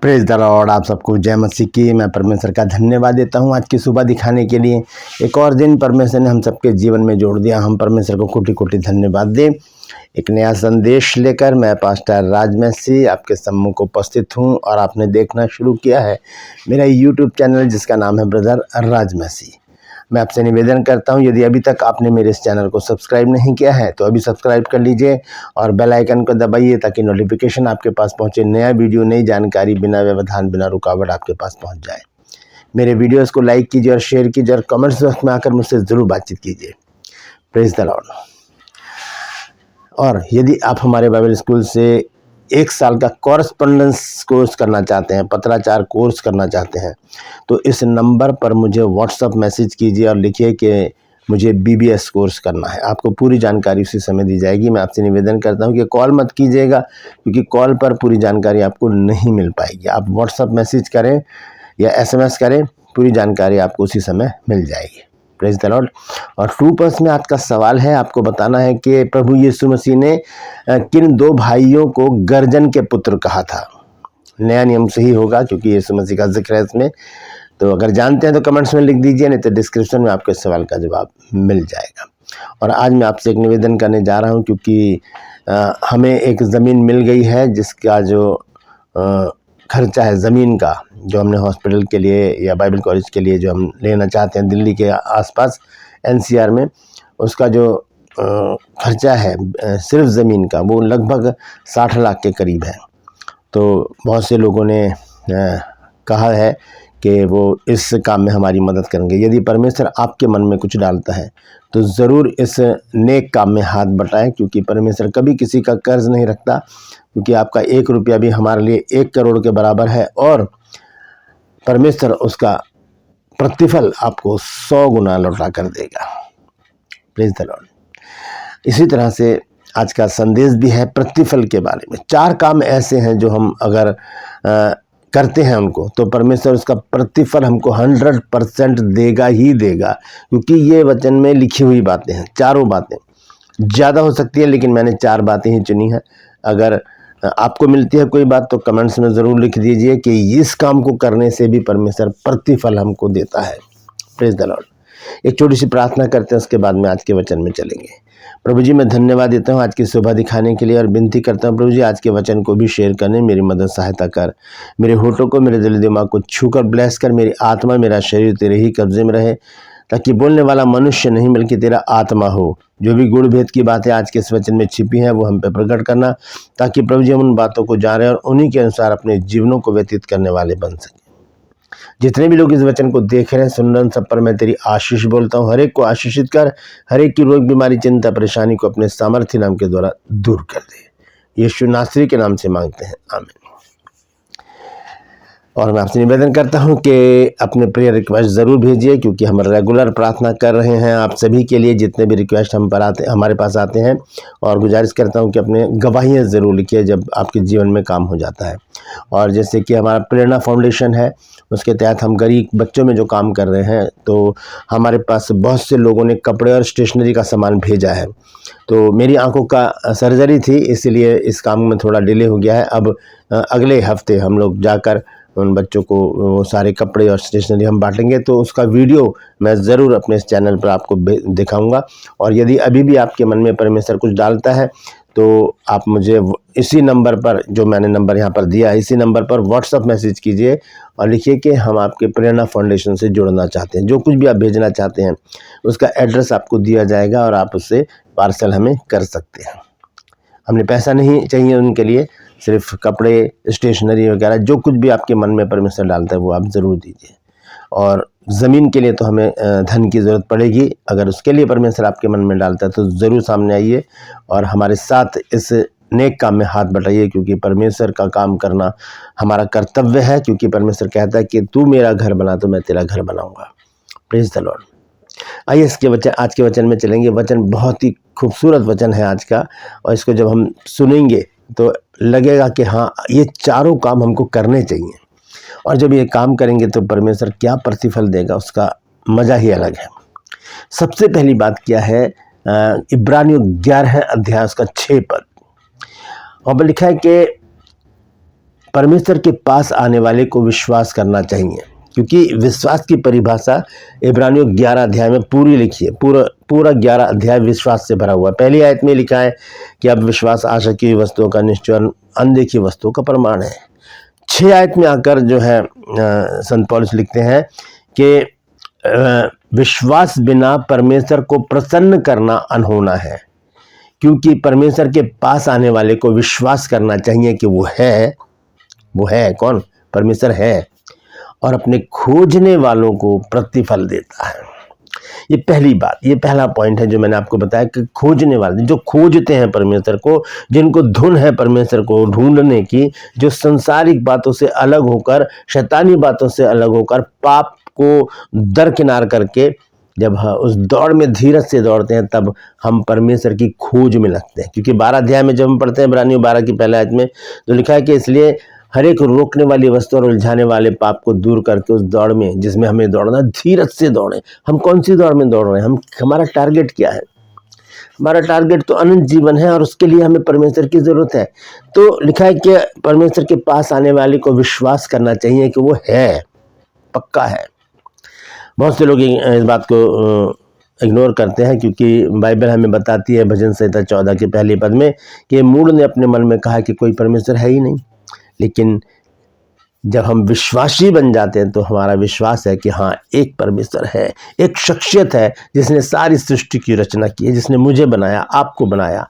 Praise the Lord. आप सबको जय मसीह की। मैं परमेश्वर का धन्यवाद देता हूँ आज की सुबह दिखाने के लिए। एक और दिन परमेश्वर ने हम सबके जीवन में जोड़ दिया। हम परमेश्वर को कोटि कोटि धन्यवाद दें। एक नया संदेश लेकर मैं पास्टर राज मसीह आपके सम्मुख उपस्थित हूँ और आपने देखना शुरू किया है मेरा यूट्यूब चैनल जिसका नाम है ब्रदर राज मसीह। मैं आपसे निवेदन करता हूं, यदि अभी तक आपने मेरे इस चैनल को सब्सक्राइब नहीं किया है तो अभी सब्सक्राइब कर लीजिए और बेल आइकन को दबाइए ताकि नोटिफिकेशन आपके पास पहुंचे। नया वीडियो, नई जानकारी बिना व्यवधान बिना रुकावट आपके पास पहुंच जाए। मेरे वीडियोस को लाइक कीजिए और शेयर कीजिए और कमेंट्स बॉक्स में आकर मुझसे ज़रूर बातचीत कीजिए। Praise the Lord. और यदि आप हमारे बाइबल स्कूल से 1 साल का कॉरेस्पॉन्डेंस कोर्स करना चाहते हैं, पत्राचार कोर्स करना चाहते हैं, तो इस नंबर पर मुझे व्हाट्सअप मैसेज कीजिए और लिखिए कि मुझे बीबीएस कोर्स करना है। आपको पूरी जानकारी उसी समय दी जाएगी। मैं आपसे निवेदन करता हूं कि कॉल मत कीजिएगा, क्योंकि कॉल पर पूरी जानकारी आपको नहीं मिल पाएगी। आप व्हाट्सअप मैसेज करें या एसएमएस करें, पूरी जानकारी आपको उसी समय मिल जाएगी। Praise the Lord. और 2+ में आज का सवाल है, आपको बताना है कि प्रभु यीशु मसीह ने किन 2 भाइयों को गर्जन के पुत्र कहा था। नया नियम सही होगा क्योंकि यीशु मसीह का जिक्र है इसमें। तो अगर जानते हैं तो कमेंट्स में लिख दीजिए, नहीं तो डिस्क्रिप्शन में आपके सवाल का जवाब मिल जाएगा। और आज मैं आपसे एक निवेदन करने जा रहा हूं, क्योंकि हमें एक ज़मीन मिल गई है जिसका जो खर्चा है ज़मीन का, जो हमने हॉस्पिटल के लिए या बाइबल कॉलेज के लिए जो हम लेना चाहते हैं दिल्ली के आसपास एनसीआर में, उसका जो खर्चा है सिर्फ ज़मीन का, वो लगभग 60 लाख के करीब है। तो बहुत से लोगों ने कहा है कि वो इस काम में हमारी मदद करेंगे। यदि परमेश्वर आपके मन में कुछ डालता है तो ज़रूर इस नेक काम में हाथ बटाएं, क्योंकि परमेश्वर कभी किसी का कर्ज नहीं रखता। क्योंकि आपका 1 रुपया भी हमारे लिए 1 करोड़ के बराबर है और परमेश्वर उसका प्रतिफल आपको 100 गुना लौटा कर देगा। Praise the Lord. इसी तरह से आज का संदेश भी है प्रतिफल के बारे में। 4 काम ऐसे हैं जो हम अगर करते हैं उनको, तो परमेश्वर उसका प्रतिफल हमको 100% देगा ही देगा। क्योंकि ये वचन में लिखी हुई बातें हैं, चारों बातें। ज़्यादा हो सकती है लेकिन मैंने 4 बातें ही चुनी हैं। अगर आपको मिलती है कोई बात तो कमेंट्स में ज़रूर लिख दीजिए कि इस काम को करने से भी परमेश्वर प्रतिफल हमको देता है। Praise the Lord. एक छोटी सी प्रार्थना करते हैं, उसके बाद में आज के वचन में चलेंगे। प्रभु जी, मैं धन्यवाद देता हूँ आज की सुबह दिखाने के लिए और विनती करता हूँ प्रभु जी, आज के वचन को भी शेयर करने मेरी मदद सहायता कर। मेरे होठों को, मेरे दिल दिमाग को छूकर ब्लेस कर। मेरी आत्मा, मेरा शरीर तेरे ही कब्जे में रहे, ताकि बोलने वाला मनुष्य नहीं बल्कि तेरा आत्मा हो। जो भी गुण भेद की बातें आज के इस वचन में छिपी हैं वो हम पे प्रकट करना, ताकि प्रभु जी हम उन बातों को जानें और उन्हीं के अनुसार अपने जीवनों को व्यतीत करने वाले बन सकें। जितने भी लोग इस वचन को देख रहे हैं, सुन रहे हैं, सब पर मैं तेरी आशीष बोलता हूँ। हर एक को आशीषित कर, हर एक की रोग बीमारी चिंता परेशानी को अपने सामर्थ्य नाम के द्वारा दूर कर दे। यीशु नासरी के नाम से मांगते हैं, आमीन। और मैं आपसे निवेदन करता हूं कि अपने प्रेयर रिक्वेस्ट ज़रूर भेजिए, क्योंकि हम रेगुलर प्रार्थना कर रहे हैं आप सभी के लिए। जितने भी रिक्वेस्ट हमारे पास आते हैं, और गुजारिश करता हूं कि अपने गवाहियाँ ज़रूर लिखिए जब आपके जीवन में काम हो जाता है। और जैसे कि हमारा प्रेरणा फाउंडेशन है, उसके तहत हम गरीब बच्चों में जो काम कर रहे हैं, तो हमारे पास बहुत से लोगों ने कपड़े और स्टेशनरी का सामान भेजा है। तो मेरी आंखों का सर्जरी थी, इसलिए इस काम में थोड़ा डिले हो गया है। अब अगले हफ्ते हम लोग जाकर उन बच्चों को वो सारे कपड़े और स्टेशनरी हम बांटेंगे। तो उसका वीडियो मैं ज़रूर अपने इस चैनल पर आपको दिखाऊंगा। और यदि अभी भी आपके मन में परमेश्वर कुछ डालता है तो आप मुझे इसी नंबर पर, जो मैंने नंबर यहाँ पर दिया है, इसी नंबर पर व्हाट्सअप मैसेज कीजिए और लिखिए कि हम आपके प्रेरणा फाउंडेशन से जुड़ना चाहते हैं। जो कुछ भी आप भेजना चाहते हैं उसका एड्रेस आपको दिया जाएगा और आप उससे पार्सल हमें कर सकते हैं। हमने पैसा नहीं चाहिए उनके लिए, सिर्फ कपड़े, स्टेशनरी वगैरह जो कुछ भी आपके मन में परमेश्वर डालता है वो आप ज़रूर दीजिए। और ज़मीन के लिए तो हमें धन की ज़रूरत पड़ेगी। अगर उसके लिए परमेश्वर आपके मन में डालता है तो ज़रूर सामने आइए और हमारे साथ इस नेक काम में हाथ बटाइए, क्योंकि परमेश्वर का काम करना हमारा कर्तव्य है। क्योंकि परमेश्वर कहता है कि तू मेरा घर बना तो मैं तेरा घर बनाऊँगा। Praise the Lord. आइए आज के वचन में चलेंगे। वचन बहुत ही खूबसूरत वचन है आज का, और इसको जब हम सुनेंगे तो लगेगा कि हाँ, ये चारों काम हमको करने चाहिए। और जब ये काम करेंगे तो परमेश्वर क्या प्रतिफल देगा, उसका मज़ा ही अलग है। सबसे पहली बात क्या है, इब्रानियों 11 अध्याय उसका 6 पद, और लिखा है कि परमेश्वर के पास आने वाले को विश्वास करना चाहिए, क्योंकि विश्वास की परिभाषा इब्रानियों 11 अध्याय में पूरी लिखी है। पूरा 11 अध्याय विश्वास से भरा हुआ है। पहली आयत में लिखा है कि अब विश्वास आशा की वस्तुओं का निश्चय और अनदेखी वस्तुओं का प्रमाण है। 6 आयत में आकर जो है संत पौलुस लिखते हैं कि विश्वास बिना परमेश्वर को प्रसन्न करना अनहोना है, क्योंकि परमेश्वर के पास आने वाले को विश्वास करना चाहिए कि वो है कौन? परमेश्वर है, और अपने खोजने वालों को प्रतिफल देता है। ये पहली बात, ये पहला पॉइंट है जो मैंने आपको बताया कि खोजने वाले, जो खोजते हैं परमेश्वर को, जिनको धुन है परमेश्वर को ढूंढने की, जो संसारिक बातों से अलग होकर, शैतानी बातों से अलग होकर, पाप को दरकिनार करके जब उस दौड़ में धीरज से दौड़ते हैं, तब हम परमेश्वर की खोज में लगते हैं। क्योंकि 12 अध्याय में जब हम पढ़ते हैं इब्रानियों 12 की पहले आयत में, तो लिखा है कि इसलिए हर एक रोकने वाली वस्तु और उलझाने वाले पाप को दूर करके उस दौड़ में जिसमें हमें दौड़ना, धीरज से दौड़ें। हम कौन सी दौड़ में दौड़ रहे हैं? हमारा टारगेट क्या है? हमारा टारगेट तो अनंत जीवन है, और उसके लिए हमें परमेश्वर की जरूरत है। तो लिखा है कि परमेश्वर के पास आने वाले को विश्वास करना चाहिए कि वो है, पक्का है। बहुत से लोग इस बात को इग्नोर करते हैं, क्योंकि बाइबल हमें बताती है भजन संहिता 14 के पहले पद में कि मूढ़ ने अपने मन में कहा कि कोई परमेश्वर है ही नहीं। लेकिन जब हम विश्वासी बन जाते हैं तो हमारा विश्वास है कि हाँ, एक परमेश्वर है, एक शख्सियत है जिसने सारी सृष्टि की रचना की है, जिसने मुझे बनाया, आपको बनाया,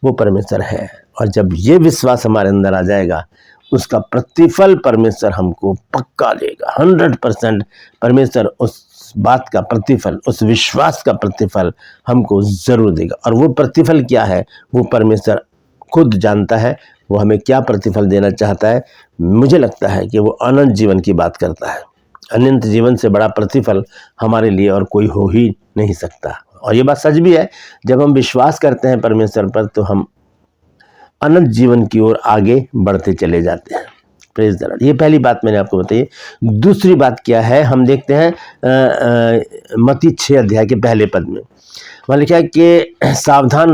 वो परमेश्वर है। और जब ये विश्वास हमारे अंदर आ जाएगा, उसका प्रतिफल परमेश्वर हमको पक्का देगा। 100% परमेश्वर उस बात का प्रतिफल, उस विश्वास का प्रतिफल हमको ज़रूर देगा। और वो प्रतिफल क्या है, वो परमेश्वर खुद जानता है। वो हमें क्या प्रतिफल देना चाहता है? मुझे लगता है कि वो अनंत जीवन की बात करता है। अनंत जीवन से बड़ा प्रतिफल हमारे लिए और कोई हो ही नहीं सकता। और ये बात सच भी है, जब हम विश्वास करते हैं परमेश्वर पर, तो हम अनंत जीवन की ओर आगे बढ़ते चले जाते हैं। Praise the Lord. ये पहली बात मैंने आपको बताई। दूसरी बात क्या है, हम देखते हैं मत्ती 6 अध्याय के पहले पद में वहाँ लिखा है कि सावधान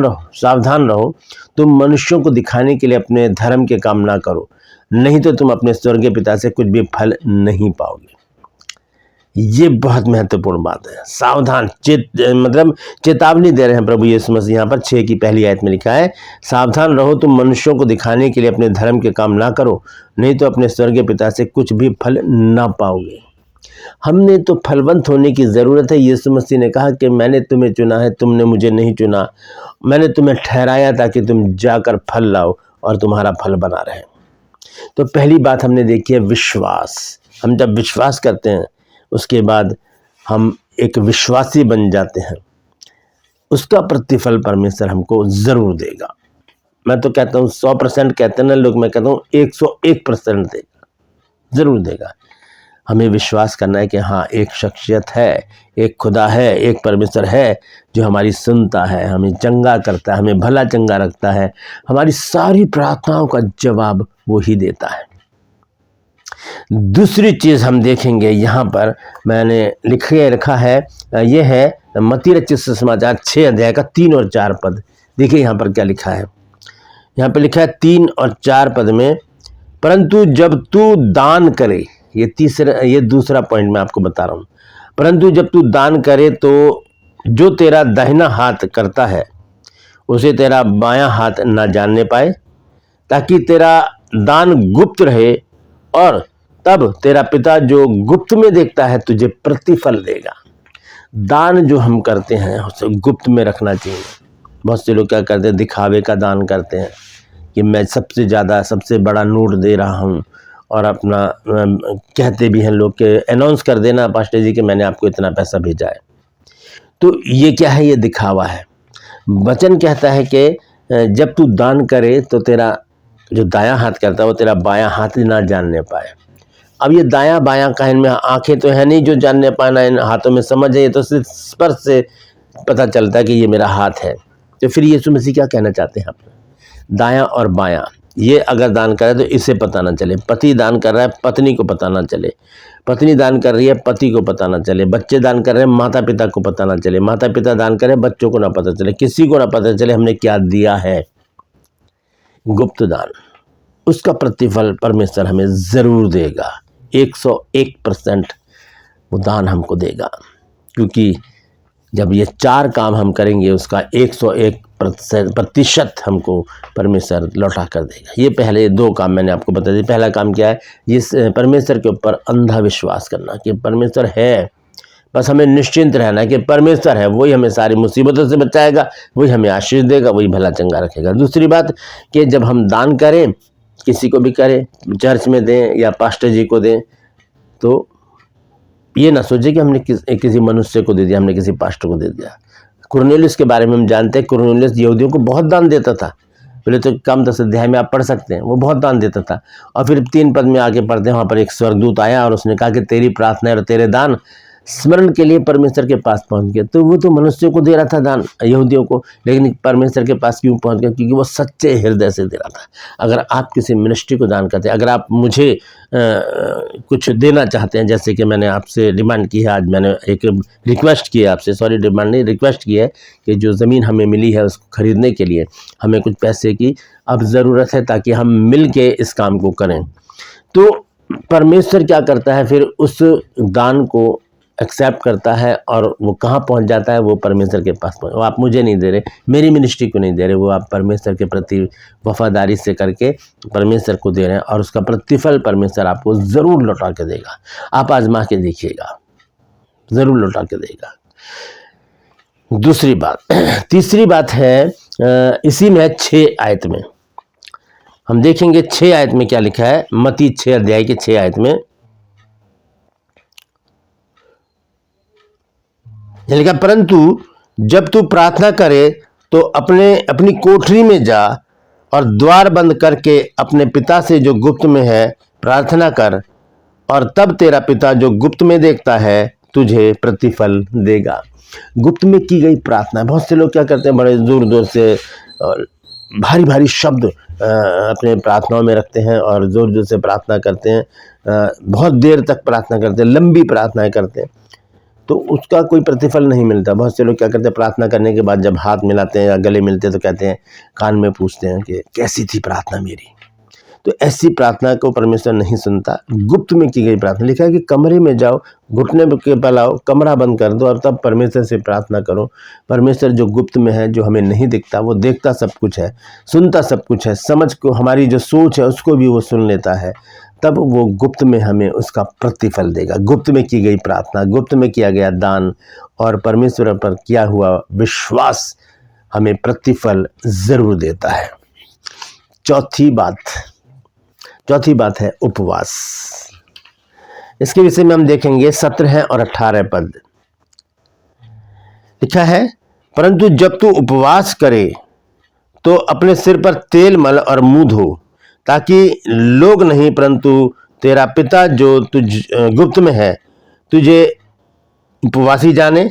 रहो, तुम मनुष्यों को दिखाने के लिए अपने धर्म के काम ना करो, नहीं तो तुम अपने स्वर्गीय पिता से कुछ भी फल नहीं पाओगे। ये बहुत महत्वपूर्ण बात है। सावधान, मतलब चेतावनी दे रहे हैं प्रभु यीशु मसीह। यहाँ पर 6 की पहली आयत में लिखा है, सावधान रहो, तुम मनुष्यों को दिखाने के लिए अपने धर्म के काम ना करो, नहीं तो अपने स्वर्गीय पिता से कुछ भी फल ना पाओगे। हमने तो फलवंत होने की ज़रूरत है। यीशु मसीह ने कहा कि मैंने तुम्हें चुना है, तुमने मुझे नहीं चुना। मैंने तुम्हें ठहराया ताकि तुम जाकर फल लाओ और तुम्हारा फल बना रहे। तो पहली बात हमने देखी है विश्वास। हम जब विश्वास करते हैं, उसके बाद हम एक विश्वासी बन जाते हैं, उसका प्रतिफल परमेश्वर हमको ज़रूर देगा। मैं तो कहता हूँ 100% कहते हैं ना लोग, मैं कहता हूँ 101% देगा, ज़रूर देगा। हमें विश्वास करना है कि हाँ, एक शख्सियत है, एक खुदा है, एक परमेश्वर है जो हमारी सुनता है, हमें चंगा करता है, हमें भला चंगा रखता है, हमारी सारी प्रार्थनाओं का जवाब वो ही देता है। दूसरी चीज़ हम देखेंगे, यहाँ पर मैंने रखा है, ये है मत्ती रचित सुसमाचार 6 अध्याय का 3 और 4 पद। देखिए यहाँ पर क्या लिखा है। यहाँ पर लिखा है 3 और 4 पद में, परंतु जब तू दान करे, ये दूसरा पॉइंट मैं आपको बता रहा हूँ। परंतु जब तू दान करे तो जो तेरा दाहिना हाथ करता है उसे तेरा बायां हाथ ना जानने पाए, ताकि तेरा दान गुप्त रहे, और तब तेरा पिता जो गुप्त में देखता है तुझे प्रतिफल देगा। दान जो हम करते हैं उसे गुप्त में रखना चाहिए। बहुत से लोग क्या करते हैं, दिखावे का दान करते हैं कि मैं सबसे ज़्यादा, सबसे बड़ा नोट दे रहा हूँ, और अपना कहते भी हैं लोग के अनाउंस कर देना पास्टर जी कि मैंने आपको इतना पैसा भेजा है। तो ये क्या है? ये दिखावा है। वचन कहता है कि जब तू दान करे तो तेरा जो दायां हाथ करता है वो तेरा बायां हाथ ना जानने पाए। अब ये दायां बायां का, इनमें आंखें तो है नहीं जो जानने पाना, इन हाथों में समझ है, ये तो सिर्फ स्पर्श से पता चलता है कि ये मेरा हाथ है। तो फिर यीशु मसीह क्या कहना चाहते हैं आप? दायां और बायां, ये अगर दान करे तो इसे पता ना चले। पति दान कर रहा है, पत्नी को पता ना चले। पत्नी दान कर रही है, पति को पता ना चले। बच्चे दान कर रहे हैं, माता पिता को पता ना चले। माता पिता दान करें, बच्चों को ना पता चले, किसी को ना पता चले हमने क्या दिया है। गुप्त दान, उसका प्रतिफल परमेश्वर हमें ज़रूर देगा। 101% वो दान हमको देगा, क्योंकि जब ये 4 काम हम करेंगे उसका 101% हमको परमेश्वर लौटा कर देगा। ये पहले 2 काम मैंने आपको बता दिए। पहला काम क्या है, ये परमेश्वर के ऊपर अंधा विश्वास करना कि परमेश्वर है, बस हमें निश्चिंत रहना कि परमेश्वर है, वही हमें सारी मुसीबतों से बचाएगा, वही हमें आशीष देगा, वही भला चंगा रखेगा। दूसरी बात कि जब हम दान करें, किसी को भी करें, चर्च में दें या पास्टर जी को दें, तो ये ना सोचे कि हमने किसी मनुष्य को दे दिया, हमने किसी पास्टर को दे दिया। कुरनेलियुस के बारे में हम जानते हैं, कुरनेलियुस यहूदियों को बहुत दान देता था। पहले तो कम 10 अध्याय में आप पढ़ सकते हैं, वो बहुत दान देता था। और फिर 3 पद में आगे पढ़ते हैं, वहाँ पर एक स्वर्गदूत आया और उसने कहा कि तेरी प्रार्थना और तेरे दान स्मरण के लिए परमेश्वर के पास पहुंच गया। तो वो तो मनुष्यों को दे रहा था दान, यहूदियों को, लेकिन परमेश्वर के पास क्यों पहुंच गया? क्योंकि वो सच्चे हृदय से दे रहा था। अगर आप किसी मिनिस्ट्री को दान करते हैं, अगर आप मुझे कुछ देना चाहते हैं, जैसे कि मैंने आपसे डिमांड की है, आज मैंने एक रिक्वेस्ट की है आपसे, सॉरी डिमांड नहीं, रिक्वेस्ट की है कि जो ज़मीन हमें मिली है उसको खरीदने के लिए हमें कुछ पैसे की अब ज़रूरत है, ताकि हम मिल के इस काम को करें। तो परमेश्वर क्या करता है, फिर उस दान को एक्सेप्ट करता है और वो कहाँ पहुंच जाता है? वो परमेश्वर के पास पहुंच। वो आप मुझे नहीं दे रहे, मेरी मिनिस्ट्री को नहीं दे रहे, वो आप परमेश्वर के प्रति वफादारी से करके परमेश्वर को दे रहे हैं, और उसका प्रतिफल परमेश्वर आपको ज़रूर लौटा के देगा। आप आजमा के देखिएगा, ज़रूर लौटा के देगा। दूसरी बात, तीसरी बात है, इसी में 6 आयत में हम देखेंगे। 6 आयत में क्या लिखा है? मत्ती 6 अध्याय के 6 आयत में लिखा, परंतु जब तू प्रार्थना करे तो अपनी कोठरी में जा और द्वार बंद करके अपने पिता से जो गुप्त में है प्रार्थना कर, और तब तेरा पिता जो गुप्त में देखता है तुझे प्रतिफल देगा। गुप्त में की गई प्रार्थना, बहुत से लोग क्या करते हैं, बड़े दूर दूर से भारी भारी शब्द अपने प्रार्थनाओं में रखते हैं और जोर जोर से प्रार्थना करते हैं, बहुत देर तक प्रार्थना करते हैं, लंबी प्रार्थनाएं करते हैं, तो उसका कोई प्रतिफल नहीं मिलता। बहुत से लोग क्या करते हैं, प्रार्थना करने के बाद जब हाथ मिलाते हैं या गले मिलते हैं तो कहते हैं, कान में पूछते हैं कि कैसी थी प्रार्थना मेरी। तो ऐसी प्रार्थना को परमेश्वर नहीं सुनता। गुप्त में की गई प्रार्थना, लिखा है कि कमरे में जाओ, घुटने के बल आओ, कमरा बंद कर दो और तब परमेश्वर से प्रार्थना करो। परमेश्वर जो गुप्त में है, जो हमें नहीं दिखता, वो देखता सब कुछ है, सुनता सब कुछ है, समझ को, हमारी जो सोच है उसको भी वो सुन लेता है। तब वो गुप्त में हमें उसका प्रतिफल देगा। गुप्त में की गई प्रार्थना, गुप्त में किया गया दान और परमेश्वर पर किया हुआ विश्वास हमें प्रतिफल जरूर देता है। चौथी बात है उपवास। इसके विषय में हम देखेंगे 17 और 18 पद। लिखा है, परंतु जब तू उपवास करे तो अपने सिर पर तेल मल और मुंह धो, ताकि लोग नहीं परंतु तेरा पिता जो तुझ गुप्त में है तुझे उपवासी जाने।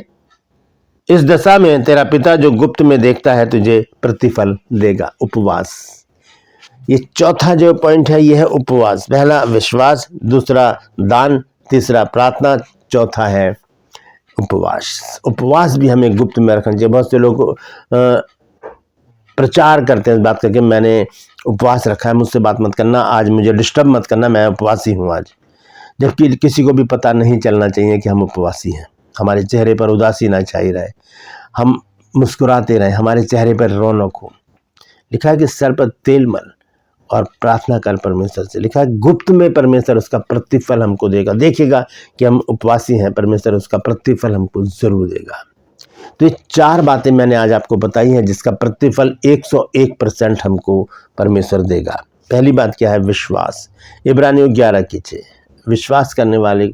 इस दशा में तेरा पिता जो गुप्त में देखता है तुझे प्रतिफल देगा। उपवास, ये चौथा जो पॉइंट है, ये है उपवास। पहला विश्वास, दूसरा दान, तीसरा प्रार्थना, चौथा है उपवास। उपवास भी हमें गुप्त में रखना चाहिए। बहुत से लोग प्रचार करते हैं इस बात करके, मैंने उपवास रखा है, मुझसे बात मत करना, आज मुझे डिस्टर्ब मत करना, मैं उपवासी हूँ आज। जबकि किसी को भी पता नहीं चलना चाहिए कि हम उपवासी हैं। हमारे चेहरे पर उदासी ना छाई रहे, हम मुस्कुराते रहें, हमारे चेहरे पर रौनक हो। लिखा है कि सर पर तेल मल और प्रार्थना कर परमेश्वर से। लिखा है गुप्त में परमेश्वर उसका प्रतिफल हमको देगा। देखिएगा कि हम उपवासी हैं, परमेश्वर उसका प्रतिफल हमको जरूर देगा। तो ये 4 बातें मैंने आज आपको बताई हैं जिसका प्रतिफल 101% हमको परमेश्वर देगा। पहली बात क्या है? विश्वास। इब्रानियों 11 की 6, विश्वास करने वाले,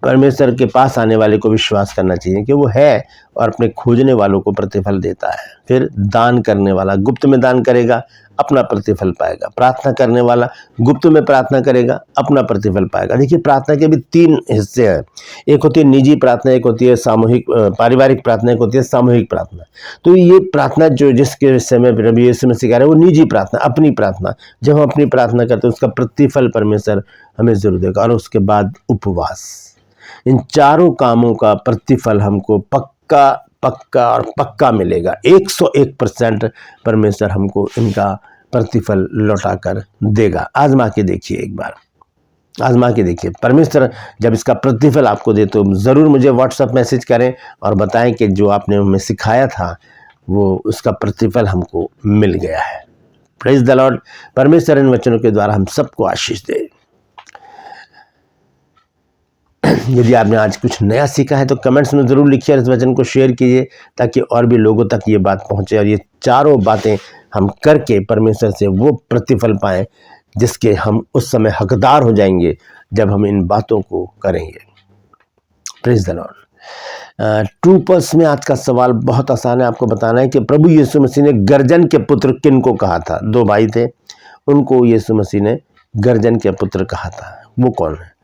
परमेश्वर के पास आने वाले को विश्वास करना चाहिए कि वो है और अपने खोजने वालों को प्रतिफल देता है। फिर दान करने वाला गुप्त में दान करेगा, अपना प्रतिफल पाएगा। प्रार्थना करने वाला गुप्त में प्रार्थना करेगा, अपना प्रतिफल पाएगा। देखिए, प्रार्थना के भी 3 हिस्से हैं। एक होती है निजी प्रार्थना, एक होती है सामूहिक पारिवारिक प्रार्थना, एक होती है सामूहिक प्रार्थना। तो ये प्रार्थना जो जिसके विषय में प्रभु यीशु मसीह कह रहे हैं, वो निजी प्रार्थना, अपनी प्रार्थना। जब हम अपनी प्रार्थना करते हैं उसका प्रतिफल परमेश्वर हमें जरूर देगा। और उसके बाद उपवास। इन चारों कामों का प्रतिफल हमको पक्का मिलेगा। 101% परमेश्वर हमको इनका प्रतिफल लौटा कर देगा। आजमा के देखिए, एक बार आजमा के देखिए। परमेश्वर जब इसका प्रतिफल आपको दे तो ज़रूर मुझे व्हाट्सएप मैसेज करें और बताएं कि जो आपने हमें सिखाया था वो उसका प्रतिफल हमको मिल गया है। Praise the Lord. परमेश्वर इन वचनों के द्वारा हम सबको आशीष दे। यदि आपने आज कुछ नया सीखा है तो कमेंट्स में ज़रूर लिखिए और इस वचन को शेयर कीजिए ताकि और भी लोगों तक ये बात पहुंचे और ये चारों बातें हम करके परमेश्वर से वो प्रतिफल पाएं जिसके हम उस समय हकदार हो जाएंगे जब हम इन बातों को करेंगे। Praise the Lord. True pulse में आज का सवाल बहुत आसान है। आपको बताना है कि प्रभु यीशु मसीह ने गर्जन के पुत्र किन को कहा था? दो भाई थे, उनको यीशु मसीह ने गर्जन के पुत्र कहा था। वो कौन है?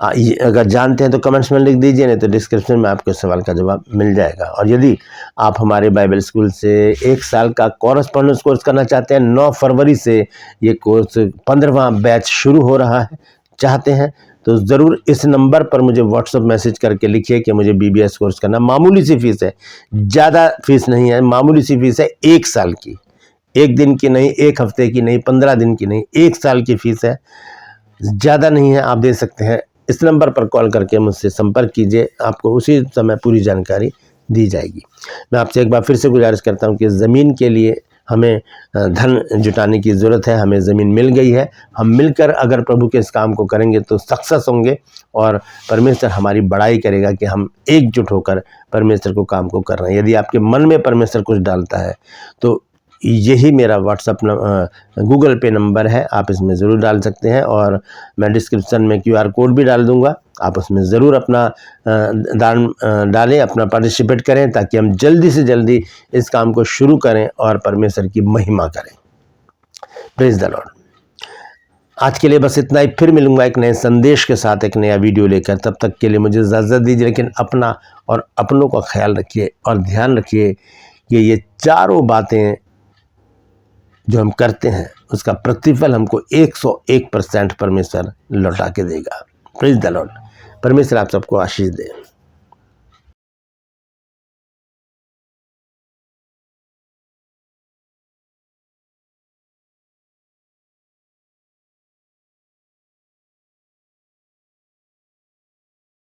अगर जानते हैं तो कमेंट्स में लिख दीजिए, नहीं तो डिस्क्रिप्शन में आपको सवाल का जवाब मिल जाएगा। और यदि आप हमारे बाइबल स्कूल से 1 साल का कॉरेस्पॉन्डेंस कोर्स करना चाहते हैं, 9 फरवरी से ये कोर्स 15वां बैच शुरू हो रहा है, चाहते हैं तो ज़रूर इस नंबर पर मुझे व्हाट्सएप मैसेज करके लिखिए कि मुझे BBS कोर्स करना। मामूली सी फीस है, ज़्यादा फीस नहीं है, मामूली सी फीस है। 1 साल की, 1 दिन की नहीं, 1 हफ्ते की नहीं, 15 दिन की नहीं, 1 साल की फीस है, ज़्यादा नहीं है। आप दे सकते हैं। इस नंबर पर कॉल करके मुझसे संपर्क कीजिए, आपको उसी समय पूरी जानकारी दी जाएगी। मैं आपसे एक बार फिर से गुजारिश करता हूं कि ज़मीन के लिए हमें धन जुटाने की ज़रूरत है। हमें ज़मीन मिल गई है, हम मिलकर अगर प्रभु के इस काम को करेंगे तो सक्सेस होंगे और परमेश्वर हमारी बड़ाई करेगा कि हम एकजुट होकर परमेश्वर को काम को कर रहे हैं। यदि आपके मन में परमेश्वर कुछ डालता है तो यही मेरा व्हाट्सअप गूगल पे नंबर है, आप इसमें ज़रूर डाल सकते हैं और मैं डिस्क्रिप्शन में QR कोड भी डाल दूंगा। आप उसमें ज़रूर अपना दान डालें, अपना पार्टिसिपेट करें ताकि हम जल्दी से जल्दी इस काम को शुरू करें और परमेश्वर की महिमा करें। Praise the Lord. आज के लिए बस इतना ही। फिर मिलूंगा एक नए संदेश के साथ, एक नया वीडियो लेकर। तब तक के लिए मुझे इजाज़त दीजिए, लेकिन अपना और अपनों का ख्याल रखिए और ध्यान रखिए कि ये चारों बातें जो हम करते हैं उसका प्रतिफल हमको 101% परमेश्वर लौटा के देगा। Praise the Lord. परमेश्वर आप सबको आशीष दे।